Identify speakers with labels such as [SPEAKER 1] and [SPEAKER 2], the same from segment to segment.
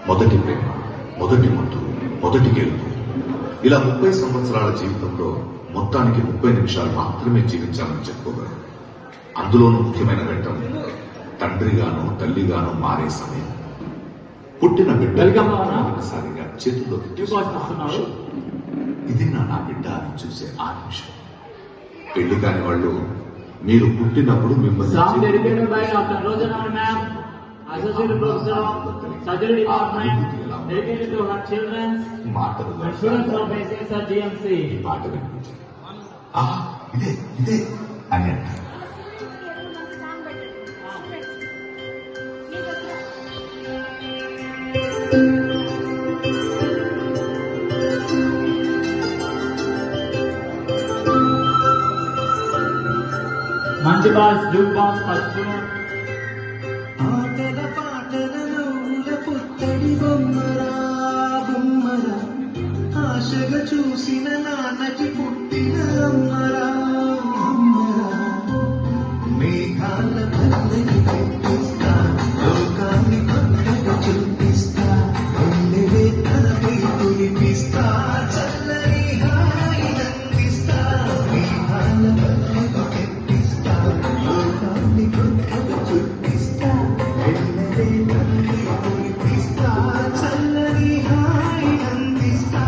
[SPEAKER 1] మొదటి ప్రేమ, మొదటి ముద్దు, మొదటి గెలుపు, ఇలా 30 సంవత్సరాల జీవితంలో మొత్తానికి 30 నిమిషాలు మాత్రమే జీవించాలని చెప్పుకోగలరు. అందులోనూ ముఖ్యమైన ఘట్టం తండ్రిగాను తల్లిగాను మారే సమయం. పుట్టిన బిడ్డసారిగా చేతుల్లోకి ఇది నా బిడ్డ అని చూసే ఆ నిమిషం. పెళ్లి కాని వాళ్ళు మీరు పుట్టినప్పుడు మిమ్మల్ని పాట వినిపించారు. ఇదే ఇదే అని అంటారు.
[SPEAKER 2] మంచి బాస్ జూక్ బాస్ ఫస్ట్
[SPEAKER 3] ఆటల పాటల నవ్వుల పుత్తడి బొమ్మరా బొమ్మరా ఆశగా చూసిన నాన్నకి పుట్టిన అమ్మరా అమ్మరా మేఘాల పల్లకి పెట్టిస్తా లోకాన్ని కొత్తగా చూపిస్తా గుండెలే తనపై కురిపిస్తా చల్లని హాయి నందిస్తా మేఘాల పల్లకి పెట్టిస్తా లోకాన్ని కొత్తగా చూపిస్తా గుండెలే తనపై కురిపిస్తా చల్లని హాయి నందిస్తా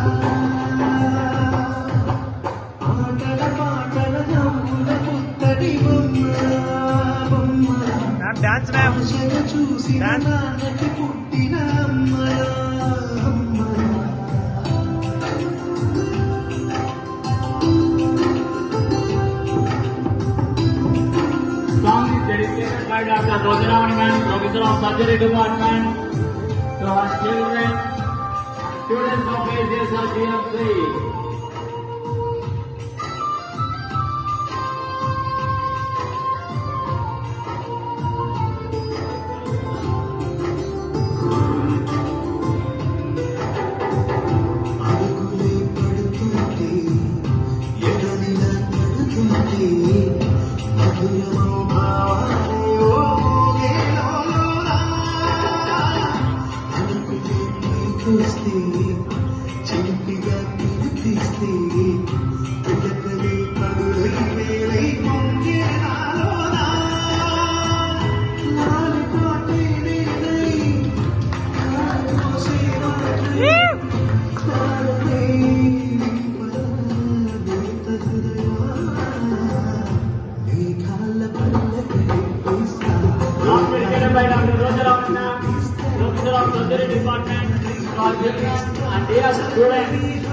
[SPEAKER 3] ఆటల పాటల నవ్వుల పుత్తడి బొమ్మరా బొమ్మరా ఆశగా చూసిన నాన్నకి పుట్టిన అమ్మరా అమ్మరా
[SPEAKER 2] song is dedicated by Dr. Rojaramani ma'am, Professor of Surgery Department, to her children, students of ACSR GMC.
[SPEAKER 3] అడుగులే పడుతుంటే ఎడనిలా పడుతుంటే మధురమౌ భావాలే ఓ మోగేలోనా అడుగులే పైకొస్తే చిలిపిగా కనిపిస్తే పులకలే పడులై వేలై పొంగే నాలోనా లాలిపాటే నేనై కాలుమోసే వాటై
[SPEAKER 2] Song dedicated by Dr. Rojaramani ma'am, Professor of Surgery Department, to our children and dear students.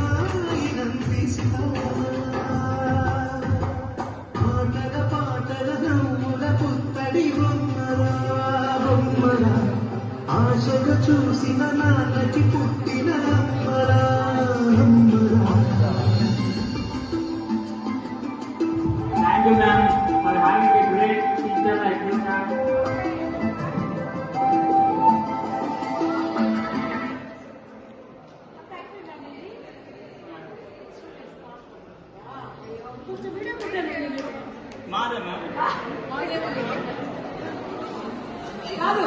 [SPEAKER 3] ఆటల పాటల నవ్వుల పుత్తడి బొమ్మరా బొమ్మరా ఆశగా చూసిన నాన్నకి పుట్టిన అమ్మరా అమ్మరా
[SPEAKER 2] Thank you ma'am for having a great teacher like you ma'am. Mother ma'am.
[SPEAKER 4] కాదు